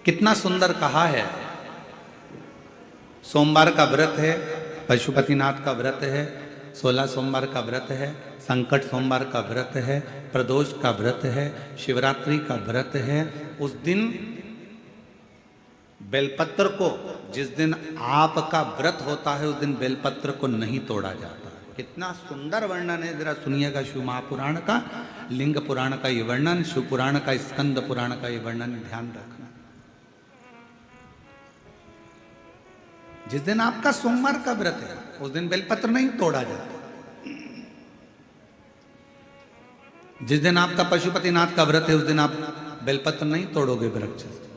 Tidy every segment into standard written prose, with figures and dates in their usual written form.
कितना सुंदर कहा है। सोमवार का व्रत है, पशुपतिनाथ का व्रत है, 16 सोमवार का व्रत है, संकट सोमवार का व्रत है, प्रदोष का व्रत है, शिवरात्रि का व्रत है। उस दिन बेलपत्र को, जिस दिन आपका व्रत होता है उस दिन बेलपत्र को नहीं तोड़ा जाता। कितना सुंदर वर्णन है, जरा सुनिएगा शिव महापुराण का, लिंग पुराण का ये वर्णन, शिव पुराण का, स्कंद पुराण का ये वर्णन, ध्यान रखना। जिस दिन आपका सोमवार का व्रत है उस दिन बेलपत्र नहीं तोड़ा जाता। जिस दिन आपका पशुपतिनाथ का व्रत है उस दिन आप बेलपत्र नहीं तोड़ोगे वृक्ष से।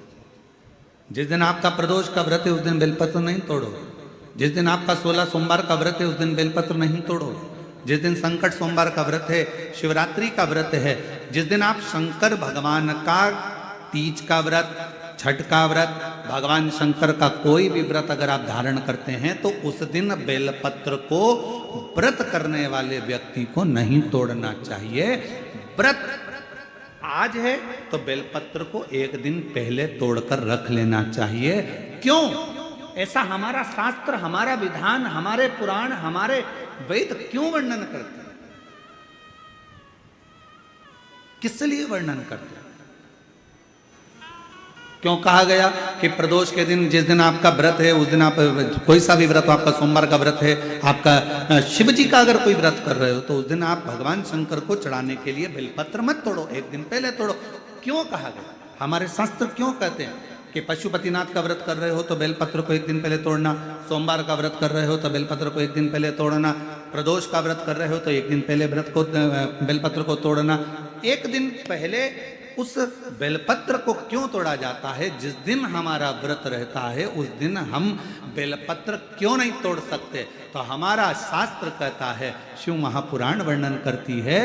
जिस दिन आपका प्रदोष का व्रत है उस दिन बेलपत्र नहीं तोड़ोगे। जिस दिन आपका 16 सोमवार का व्रत है उस दिन बेलपत्र नहीं तोड़ोगे। जिस दिन संकट सोमवार का व्रत है, शिवरात्रि का व्रत है, जिस दिन आप शंकर भगवान का तीज का व्रत, छठ का व्रत, भगवान शंकर का कोई भी व्रत अगर आप धारण करते हैं तो उस दिन बेलपत्र को व्रत करने वाले व्यक्ति को नहीं तोड़ना चाहिए। व्रत आज है तो बेलपत्र को एक दिन पहले तोड़कर रख लेना चाहिए। क्यों? ऐसा हमारा शास्त्र, हमारा विधान, हमारे पुराण, हमारे वेद क्यों वर्णन करते हैं? किस लिए वर्णन करते हैं? क्यों कहा गया कि प्रदोष के दिन, जिस दिन आपका व्रत है उस दिन आप कोई सा भी व्रत हो, आपका सोमवार का व्रत है, आपका शिव जी का अगर कोई व्रत कर रहे हो तो उस दिन आप भगवान शंकर को चढ़ाने के लिए बेलपत्र मत तोड़ो, एक दिन पहले तोड़ो। क्यों कहा गया? हमारे शास्त्र क्यों कहते हैं कि पशुपतिनाथ का व्रत कर रहे हो तो बेलपत्र को एक दिन पहले तोड़ना, सोमवार का व्रत कर रहे हो तो बेलपत्र को एक दिन पहले तोड़ना, प्रदोष का व्रत कर रहे हो तो एक दिन पहले व्रत को बेलपत्र को तोड़ना। एक दिन पहले उस बेलपत्र को क्यों तोड़ा जाता है? जिस दिन हमारा व्रत रहता है उस दिन हम बेलपत्र क्यों नहीं तोड़ सकते? तो हमारा शास्त्र कहता है, शिव महापुराण वर्णन करती है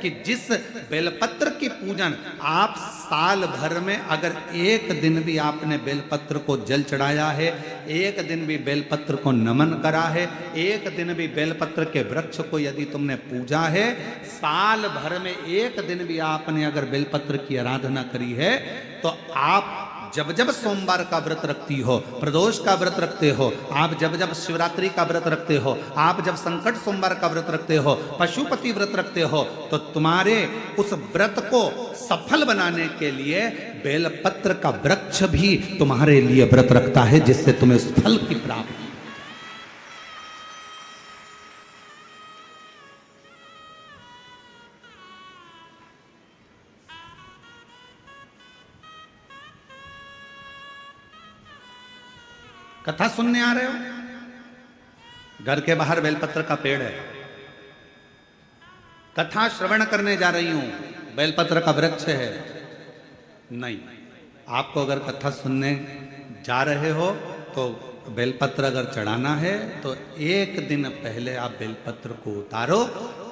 कि जिस बेलपत्र की पूजन आप साल भर में अगर एक दिन भी आपने बेलपत्र को जल चढ़ाया है, एक दिन भी बेलपत्र को नमन करा है, एक दिन भी बेलपत्र के वृक्ष को यदि तुमने पूजा है, साल भर में एक दिन भी आपने अगर बेलपत्र की आराधना करी है, तो आप जब जब सोमवार का व्रत रखती हो, प्रदोष का व्रत रखते हो, आप जब जब शिवरात्रि का व्रत रखते हो, आप जब संकट सोमवार का व्रत रखते हो, पशुपति व्रत रखते हो, तो तुम्हारे उस व्रत को सफल बनाने के लिए बेलपत्र का वृक्ष भी तुम्हारे लिए व्रत रखता है, जिससे तुम्हें उस फल की प्राप्ति। कथा सुनने आ रहे हो? घर के बाहर बेलपत्र का पेड़ है, कथा श्रवण करने जा रही हूं, बेलपत्र का वृक्ष है। नहीं, आपको अगर कथा सुनने जा रहे हो तो बेलपत्र अगर चढ़ाना है तो एक दिन पहले आप बेलपत्र को उतारो।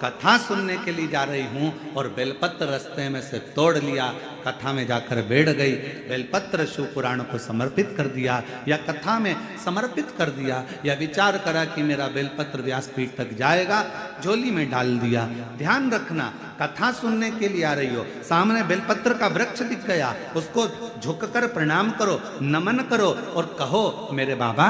कथा सुनने के लिए जा रही हूं और बेलपत्र रास्ते में से तोड़ लिया, कथा में जाकर बैठ गई, बेलपत्र शिव पुराण को समर्पित कर दिया या कथा में समर्पित कर दिया, या विचार करा कि मेरा बेलपत्र व्यासपीठ तक जाएगा, झोली में डाल दिया। ध्यान रखना, कथा सुनने के लिए आ रही हो, सामने बेलपत्र का वृक्ष दिख गया, उसको झुककर प्रणाम करो, नमन करो और कहो, मेरे बाबा,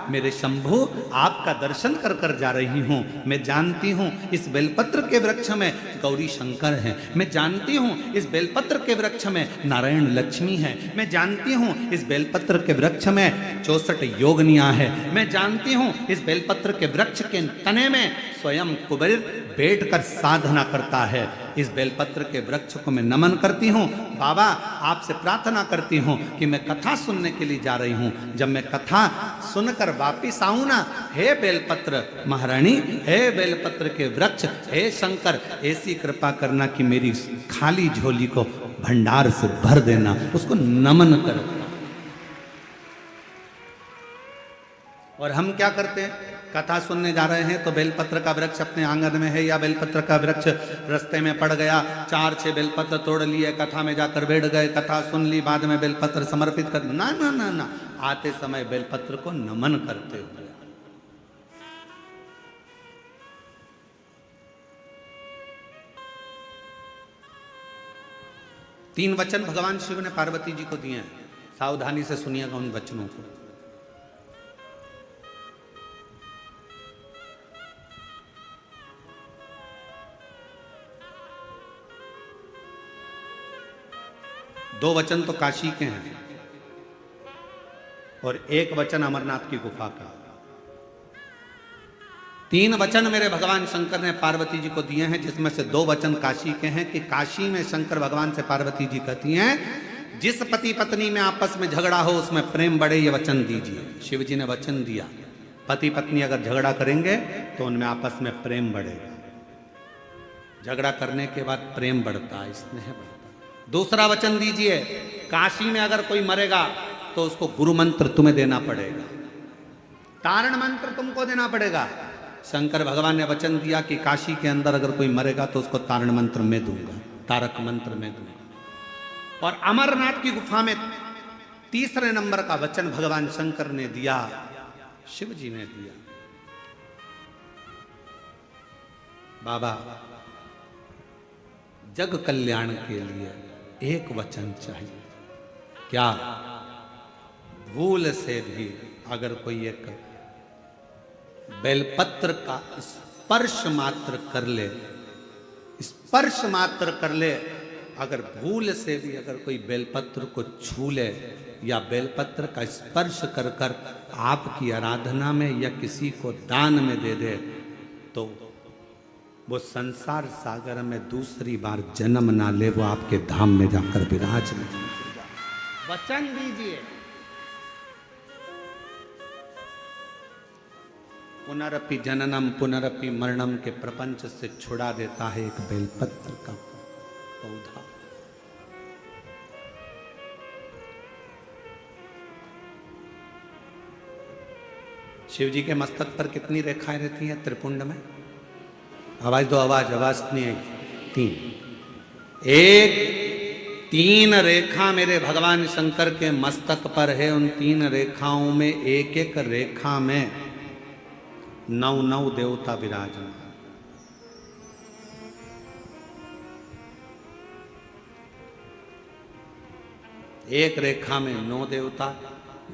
मेरे शंभु, आपका दर्शन कर कर जा रही हूं। मैं जानती हूं इस बेलपत्र के वृक्ष में गौरी शंकर हैं, मैं जानती हूं इस बेलपत्र के वृक्ष में नारायण लक्ष्मी है, मैं जानती हूं इस बेलपत्र के वृक्ष में 64 योगनियां है, मैं जानती हूं इस बेलपत्र के वृक्ष के तने में स्वयं कुबेर बैठकर साधना करता है। इस बेलपत्र के वृक्ष को मैं नमन करती हूँ। बाबा, आपसे प्रार्थना करती हूँ कि मैं कथा सुनने के लिए जा रही हूँ, जब मैं कथा सुनकर वापिस आऊँ ना, हे बेलपत्र महारानी, हे बेलपत्र के वृक्ष, हे शंकर, ऐसी कृपा करना कि मेरी खाली झोली को भंडार से भर देना, उसको नमन करो। और हम क्या करते हैं? कथा सुनने जा रहे हैं तो बेलपत्र का वृक्ष अपने आंगन में है या बेलपत्र का वृक्ष रास्ते में पड़ गया, 4-6 बेलपत्र तोड़ लिए, कथा में जाकर बैठ गए, कथा सुन ली, बाद में बेलपत्र समर्पित कर, ना ना ना ना, आते समय बेलपत्र को नमन करते हुए। तीन वचन भगवान शिव ने पार्वती जी को दिए हैं, सावधानी से सुनिएगा उन वचनों को। दो वचन तो काशी के हैं और एक वचन अमरनाथ की गुफा का। तीन वचन मेरे भगवान शंकर ने पार्वती जी को दिए हैं, जिसमें से दो वचन काशी के हैं कि काशी में शंकर भगवान से पार्वती जी कहती हैं जिस पति पत्नी में आपस में झगड़ा हो उसमें प्रेम बढ़े, ये वचन दीजिए। शिव जी ने वचन दिया पति पत्नी अगर झगड़ा करेंगे तो उनमें आपस में प्रेम बढ़ेगा। झगड़ा करने के बाद प्रेम बढ़ता है, स्नेह बढ़ता। दूसरा वचन दीजिए काशी में अगर कोई मरेगा तो उसको गुरु मंत्र तुम्हें देना पड़ेगा, तारण मंत्र तुमको देना पड़ेगा। शंकर भगवान ने वचन दिया कि काशी के अंदर अगर कोई मरेगा तो उसको तारण मंत्र मैं दूंगा, तारक मंत्र मैं दूंगा। और अमरनाथ की गुफा में तीसरे नंबर का वचन भगवान शंकर ने दिया, शिव जी ने दिया। बाबा जग कल्याण के लिए एक वचन चाहिए, क्या? भूल से भी अगर कोई एक बेलपत्र का स्पर्श मात्र कर ले, स्पर्श मात्र कर ले, अगर भूल से भी अगर कोई बेलपत्र को छू ले या बेलपत्र का स्पर्श कर कर आपकी आराधना में या किसी को दान में दे दे तो वो संसार सागर में दूसरी बार जन्म ना ले, वो आपके धाम में जाकर विराजमान। वचन दीजिए। पुनरपि जननम पुनरपि मरणम के प्रपंच से छुड़ा देता है एक बेलपत्र का पौधा। शिव जी के मस्तक पर कितनी रेखाएं रहती हैं त्रिपुंड में? आवाज दो, आवाज आवाज नहीं है। तीन, एक तीन रेखा मेरे भगवान शंकर के मस्तक पर है। उन तीन रेखाओं में एक एक रेखा में 9 देवता विराजमान। एक रेखा में 9 देवता,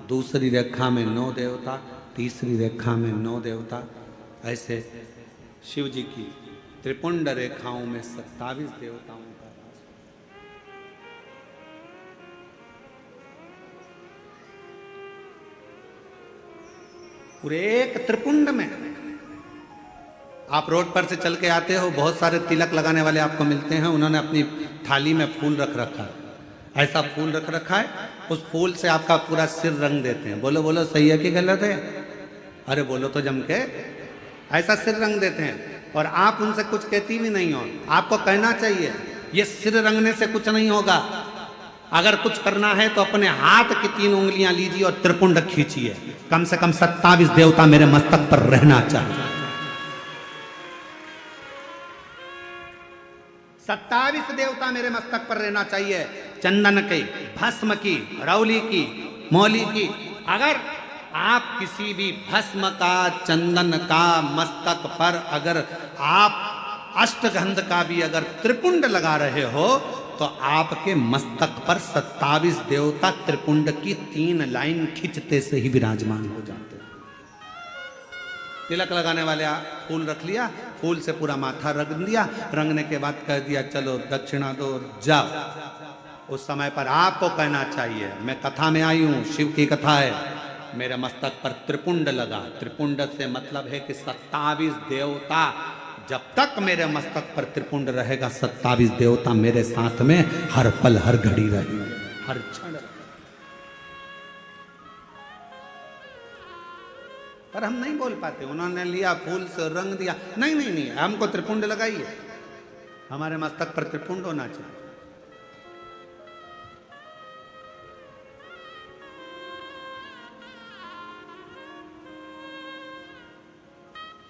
दूसरी रेखा में 9 देवता, तीसरी रेखा में 9 देवता। ऐसे शिव जी की त्रिपुंड रेखाओं में 27 देवताओं का वास। पूरे एक त्रिपुंड में आप रोड पर से चल के आते हो, बहुत सारे तिलक लगाने वाले आपको मिलते हैं, उन्होंने अपनी थाली में फूल रख रखा है, ऐसा फूल रख रखा है, उस फूल से आपका पूरा सिर रंग देते हैं। बोलो बोलो सही है कि गलत है? अरे बोलो तो जम के। ऐसा सिर रंग देते हैं और आप उनसे कुछ कहती भी नहीं हो। आपको कहना चाहिए ये सिर रंगने से कुछ नहीं होगा, अगर कुछ करना है तो अपने हाथ की 3 उंगलियां लीजिए और त्रिपुंड खींचिए। कम से कम 27 देवता मेरे मस्तक पर रहना चाहिए। 27 देवता मेरे मस्तक पर रहना चाहिए। चंदन की, भस्म की, रौली की, मौली की। अगर आप किसी भी भस्म का, चंदन का मस्तक पर अगर आप अष्टगंध का भी अगर त्रिपुंड लगा रहे हो तो आपके मस्तक पर 27 देवता त्रिपुंड की 3 लाइन खींचते से ही विराजमान हो जाते हैं। तिलक लगाने वाले फूल रख लिया, फूल से पूरा माथा रंग दिया, रंगने के बाद कह दिया चलो दक्षिणा दो जाओ। उस समय पर आपको कहना चाहिए मैं कथा में आई हूं, शिव की कथा है, मेरे मस्तक पर त्रिपुंड लगा। त्रिपुंड से मतलब है कि 27 देवता, जब तक मेरे मस्तक पर त्रिपुंड रहेगा 27 देवता मेरे साथ में हर पल हर घड़ी रहेंगे, हर क्षण। पर हम नहीं बोल पाते, उन्होंने लिया फूल से रंग दिया, नहीं नहीं नहीं हमको त्रिपुंड लगाइए, हमारे मस्तक पर त्रिपुंड होना चाहिए।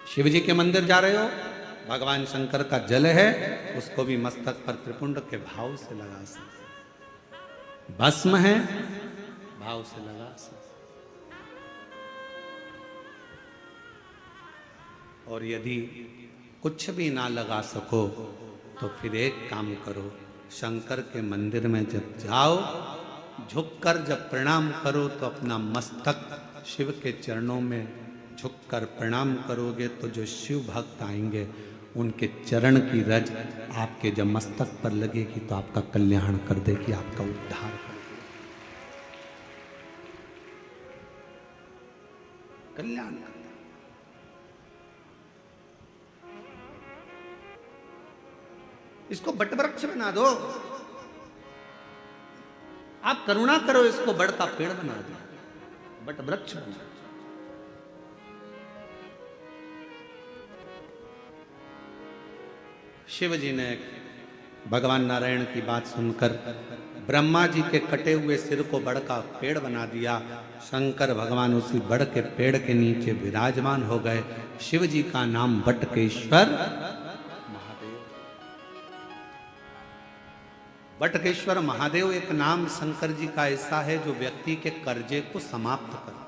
शिव जी के मंदिर जा रहे हो, भगवान शंकर का जल है, उसको भी मस्तक पर त्रिपुंड के भाव से लगा सकते। भस्म है, भाव से लगा सकते। और यदि कुछ भी ना लगा सको तो फिर एक काम करो, शंकर के मंदिर में जब जाओ झुककर जब प्रणाम करो तो अपना मस्तक शिव के चरणों में झुककर प्रणाम करोगे तो जो शिव भक्त आएंगे उनके चरण की रज आपके जब मस्तक पर लगेगी तो आपका कल्याण कर देगी, आपका उद्धार कर देगी, कल्याण कर देगी। इसको बटवृक्ष बना दो, आप करुणा करो, इसको बड़ का पेड़ बना दो, बटवृक्ष बना दो। शिव जी ने भगवान नारायण की बात सुनकर ब्रह्मा जी के कटे हुए सिर को बड़ का पेड़ बना दिया। शंकर भगवान उसी बड़ के पेड़ के नीचे विराजमान हो गए। शिव जी का नाम बटकेश्वर महादेव। बटकेश्वर महादेव एक नाम शंकर जी का ऐसा है जो व्यक्ति के कर्जे को समाप्त करता है।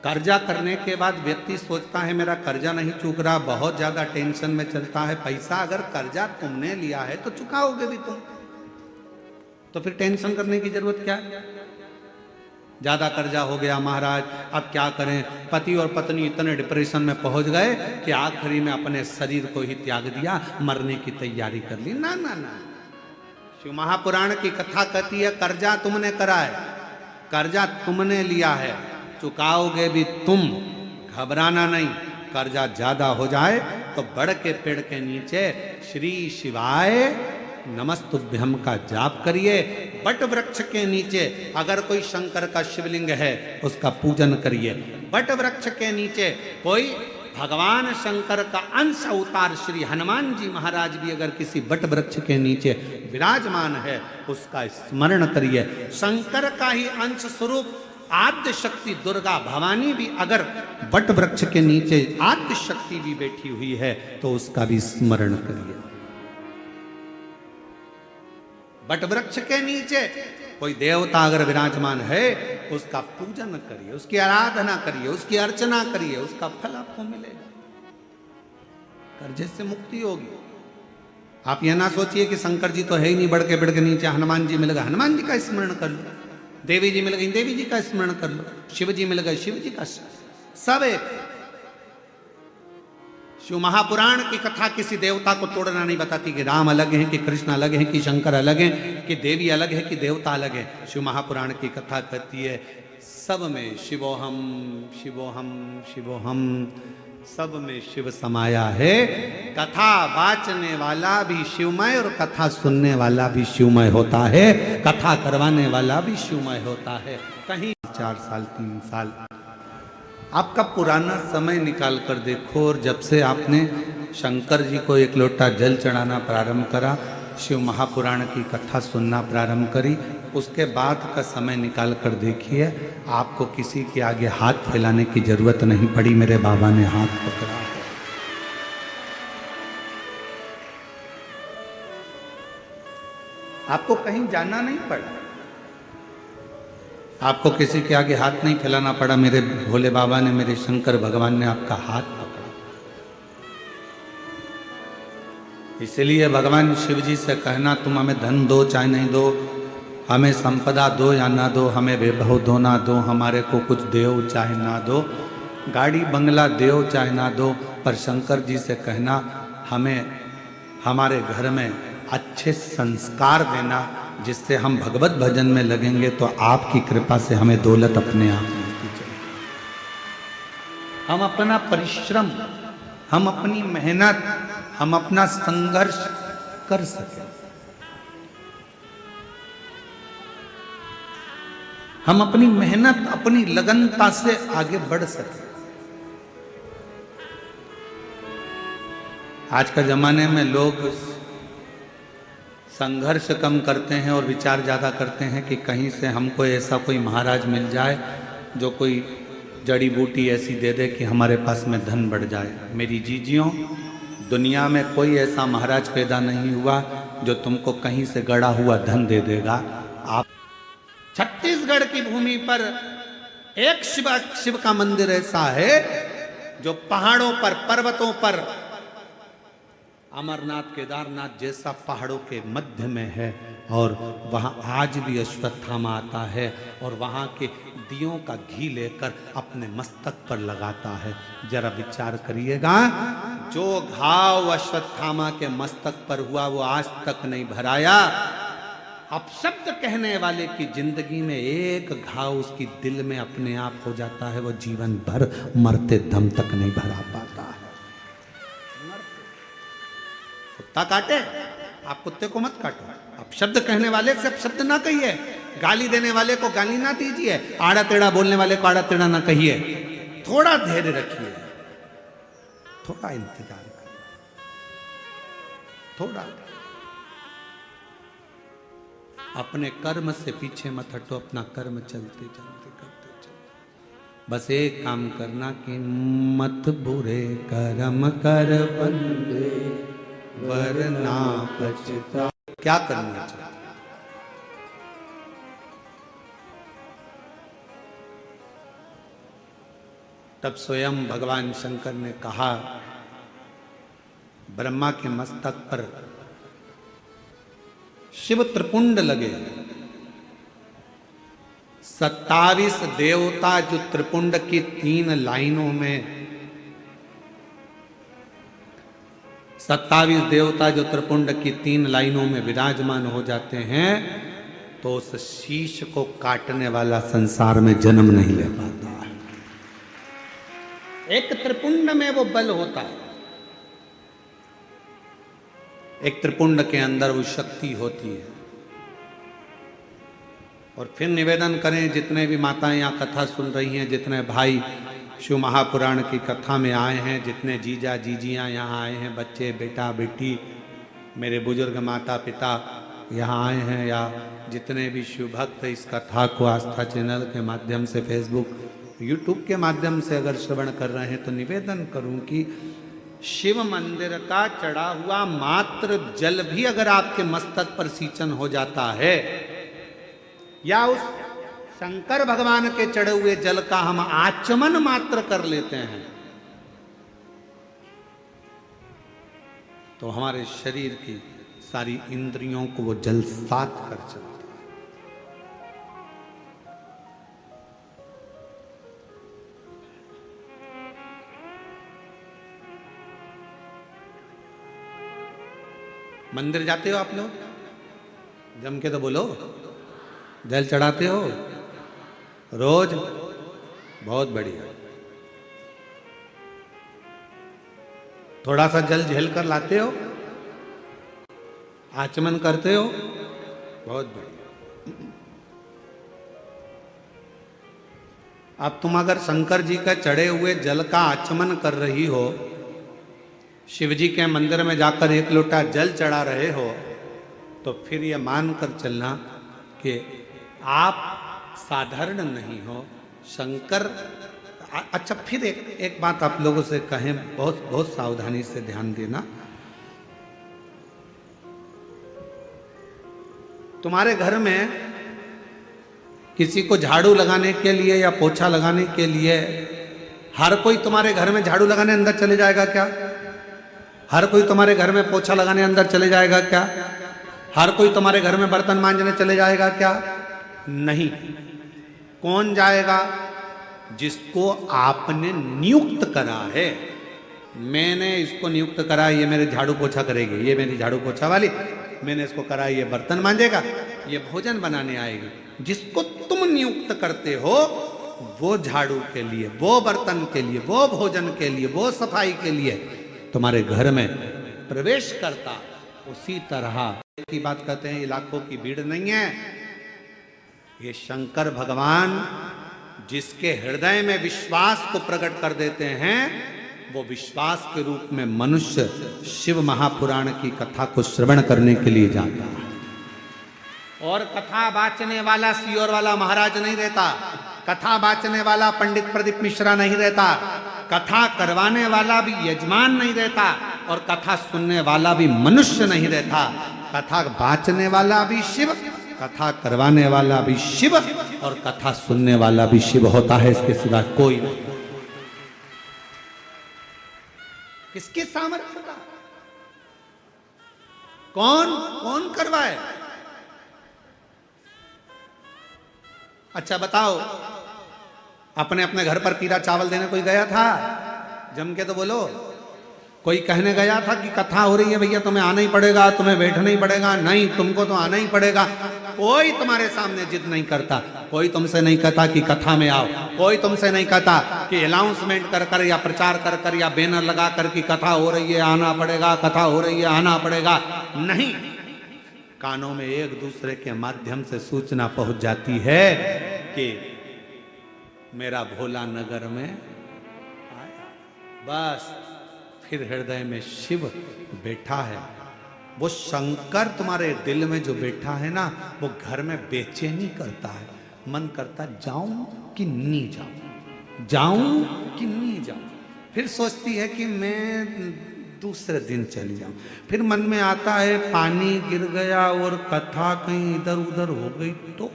कर्जा करने के बाद व्यक्ति सोचता है मेरा कर्जा नहीं चूक रहा, बहुत ज्यादा टेंशन में चलता है। पैसा अगर कर्जा तुमने लिया है तो चुकाओगे भी तुम, तो फिर टेंशन करने की जरूरत क्या है। ज्यादा कर्जा हो गया महाराज, अब क्या करें। पति और पत्नी इतने डिप्रेशन में पहुंच गए कि आखिरी में अपने शरीर को ही त्याग दिया, मरने की तैयारी कर ली। ना ना ना, शिव महापुराण की कथा कहती है कर्जा तुमने करा है, कर्जा तुमने लिया है, चुकाओगे भी तुम, घबराना नहीं। कर्जा ज्यादा हो जाए तो बड़ के पेड़ के नीचे श्री शिवाय नमस्तुभ्यम का जाप करिए। बट वृक्ष के नीचे अगर कोई शंकर का शिवलिंग है उसका पूजन करिए। बट वृक्ष के नीचे कोई भगवान शंकर का अंश अवतार श्री हनुमान जी महाराज भी अगर किसी बट वृक्ष के नीचे विराजमान है उसका स्मरण करिए। शंकर का ही अंश स्वरूप आद्य शक्ति दुर्गा भवानी भी अगर बट वृक्ष के नीचे आद्य शक्ति भी बैठी हुई है तो उसका भी स्मरण करिए। बट वृक्ष के नीचे कोई देवता अगर विराजमान है उसका पूजन करिए, उसकी आराधना करिए, उसकी अर्चना करिए, उसका फल आपको मिलेगा, कर्जे से मुक्ति होगी। आप यह ना सोचिए कि शंकर जी तो है ही नहीं, बड़ के पेड़ के नीचे हनुमान जी मिल गए, हनुमान जी का स्मरण कर लो। देवी जी मिल गई, देवी जी का स्मरण कर लो। शिव जी मिल गए, शिव जी का, सब एक। शिव महापुराण की कथा किसी देवता को तोड़ना नहीं बताती कि राम अलग है कि कृष्ण अलग है कि शंकर अलग है कि देवी अलग है कि देवता अलग है। शिव महापुराण की कथा कहती है सब में शिवोहम शिवोहम शिवोहम, सब में शिव समाया है। कथा वाचने वाला भी शिवमय और कथा सुनने वाला भी शिवमय होता है, कथा करवाने वाला भी शिवमय होता है। कहीं 4 साल 3 साल आपका पुराना समय निकाल कर देखो, और जब से आपने शंकर जी को एक लोटा जल चढ़ाना प्रारंभ करा, शिव महापुराण की कथा सुनना प्रारंभ करी, उसके बाद का समय निकाल कर देखिए, आपको किसी के आगे हाथ फैलाने की जरूरत नहीं पड़ी। मेरे बाबा ने हाथ पकड़ा है। आपको कहीं जाना नहीं पड़ा, आपको किसी के आगे हाथ नहीं फैलाना पड़ा। मेरे भोले बाबा ने, मेरे शंकर भगवान ने आपका हाथ पकड़ा। इसलिए भगवान शिव जी से कहना तुम हमें धन दो चाहे नहीं दो, हमें संपदा दो या ना दो, हमें वैभव दो ना दो, हमारे को कुछ देव चाहे ना दो, गाड़ी बंगला देव चाहे ना दो, पर शंकर जी से कहना हमें हमारे घर में अच्छे संस्कार देना, जिससे हम भगवत भजन में लगेंगे तो आपकी कृपा से हमें दौलत अपने आप मिलती चले। हम अपना परिश्रम, हम अपनी मेहनत, हम अपना संघर्ष कर सके, हम अपनी मेहनत अपनी लगनता से आगे बढ़ सके। आज का जमाने में लोग संघर्ष कम करते हैं और विचार ज़्यादा करते हैं कि कहीं से हमको ऐसा कोई महाराज मिल जाए जो कोई जड़ी बूटी ऐसी दे दे कि हमारे पास में धन बढ़ जाए। मेरी जीजियों, दुनिया में कोई ऐसा महाराज पैदा नहीं हुआ जो तुमको कहीं से गड़ा हुआ धन दे देगा। आप छत्तीसगढ़ की भूमि पर एक शिव का मंदिर ऐसा है जो पहाड़ों पर, पर्वतों पर अमरनाथ केदारनाथ जैसा पहाड़ों के मध्य में है और वहाँ आज भी अश्वत्थामा आता है और वहाँ के दियों का घी लेकर अपने मस्तक पर लगाता है। जरा विचार करिएगा, जो घाव अश्वत्थामा के मस्तक पर हुआ वो आज तक नहीं भराया। अब शब्द कहने वाले की जिंदगी में एक घाव उसकी दिल में अपने आप हो जाता है, वो जीवन भर मरते दम तक नहीं भरा पाता है। कुत्ता काटे, आप कुत्ते को मत काटो। अब शब्द कहने वाले से अब शब्द ना कहिए, गाली देने वाले को गाली ना दीजिए, आड़ा टेढ़ा बोलने वाले को आड़ा टेढ़ा ना कहिए। थोड़ा धैर्य रखिए, थोड़ा इंतजार करिए, थोड़ा। अपने कर्म से पीछे मत हटो, अपना कर्म चलते चलते करते चलते। बस एक काम करना कि मत बुरे कर्म कर बंदे वरना पछता। क्या करना चाहिए? तब स्वयं भगवान शंकर ने कहा, ब्रह्मा के मस्तक पर शिव त्रिपुंड लगे, 27 देवता जो त्रिपुंड की 3 लाइनों में, 27 देवता जो त्रिपुंड की 3 लाइनों में विराजमान हो जाते हैं, तो उस शीश को काटने वाला संसार में जन्म नहीं ले पाता। एक त्रिपुंड में वो बल होता है, एक त्रिपुंड के अंदर वो शक्ति होती है। और फिर निवेदन करें, जितने भी माताएं यहाँ कथा सुन रही हैं, जितने भाई शिव महापुराण की कथा में आए हैं, जितने जीजा जीजियाँ यहाँ आए हैं, बच्चे बेटा बेटी, मेरे बुजुर्ग माता पिता यहाँ आए हैं, या जितने भी शिव भक्त इस कथा को आस्था चैनल के माध्यम से, फेसबुक यूट्यूब के माध्यम से अगर श्रवण कर रहे हैं, तो निवेदन करूं कि शिव मंदिर का चढ़ा हुआ मात्र जल भी अगर आपके मस्तक पर सींचन हो जाता है, या उस शंकर भगवान के चढ़े हुए जल का हम आचमन मात्र कर लेते हैं, तो हमारे शरीर की सारी इंद्रियों को वो जल साथ कर चलता है। मंदिर जाते हो आप लोग? जम के तो बोलो। जल चढ़ाते हो रोज? बहुत बढ़िया। थोड़ा सा जल झेल कर लाते हो, आचमन करते हो, बहुत बढ़िया। अब तुम अगर शंकर जी का चढ़े हुए जल का आचमन कर रही हो, शिव जी के मंदिर में जाकर 1 लोटा जल चढ़ा रहे हो, तो फिर ये मानकर चलना कि आप साधारण नहीं हो। शंकर, अच्छा फिर एक बात आप लोगों से कहें, बहुत बहुत सावधानी से ध्यान देना। तुम्हारे घर में किसी को झाड़ू लगाने के लिए या पोछा लगाने के लिए, हर कोई तुम्हारे घर में झाड़ू लगाने अंदर चले जाएगा क्या? हर कोई तुम्हारे घर में पोछा लगाने अंदर चले जाएगा क्या? हर कोई तुम्हारे घर में बर्तन मांजने चले जाएगा क्या? नहीं। कौन जाएगा? जिसको आपने नियुक्त करा है। मैंने इसको नियुक्त करा, ये मेरे झाड़ू पोछा करेगी, ये मेरी झाड़ू पोछा वाली, मैंने इसको करा, ये बर्तन मांजेगा, ये भोजन बनाने आएगी। जिसको तुम नियुक्त करते हो, वो झाड़ू के लिए, वो बर्तन के लिए, वो भोजन के लिए, वो सफाई के लिए तुम्हारे घर में प्रवेश करता। उसी तरह की बात कहते हैं, ये लाखों की भीड़ नहीं है, ये शंकर भगवान जिसके हृदय में विश्वास को प्रकट कर देते हैं, वो विश्वास के रूप में मनुष्य शिव महापुराण की कथा को श्रवण करने के लिए जाता है। और कथा वाचने वाला सियोर वाला महाराज नहीं रहता, कथा वाचने वाला पंडित प्रदीप मिश्रा नहीं रहता, कथा करवाने वाला भी यजमान नहीं रहता, और कथा सुनने वाला भी मनुष्य नहीं रहता। कथा वाचने वाला भी शिव, कथा करवाने वाला भी शिव, और कथा सुनने वाला भी शिव होता है। इसके सिवा कोई नहीं। किसके सामर्थ्य का? कौन कौन करवाए? अच्छा बताओ, अपने अपने घर पर पीला चावल देने कोई गया था? जम के तो बोलो। कोई कहने गया था कि कथा हो रही है भैया तुम्हें आना ही पड़ेगा, तुम्हें बैठना ही पड़ेगा? नहीं, तुमको तो आना ही पड़ेगा। कोई तुम्हारे सामने जिद नहीं करता, कोई तुमसे नहीं कहता कि कथा में आओ, कोई तुमसे नहीं कहता कि अनाउंसमेंट कर कर या प्रचार कर कर या बैनर लगा कर कि कथा हो रही है आना पड़ेगा, कथा हो रही है आना पड़ेगा। नहीं, कानों में एक दूसरे के माध्यम से सूचना पहुंच जाती है कि मेरा भोला नगर में आया। बस फिर हृदय में शिव बैठा है। वो शंकर तुम्हारे दिल में जो बैठा है ना, वो घर में बेचैनी करता है। मन करता जाऊं कि नहीं जाऊं, जाऊं कि नहीं जाऊं। फिर सोचती है कि मैं दूसरे दिन चली जाऊं। फिर मन में आता है पानी गिर गया और कथा कहीं इधर उधर हो गई तो।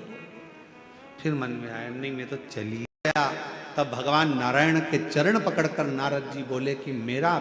फिर मन में आया नहीं मैं तो चली गया। तब भगवान नारायण के चरण पकड़कर नारद जी बोले कि मेरा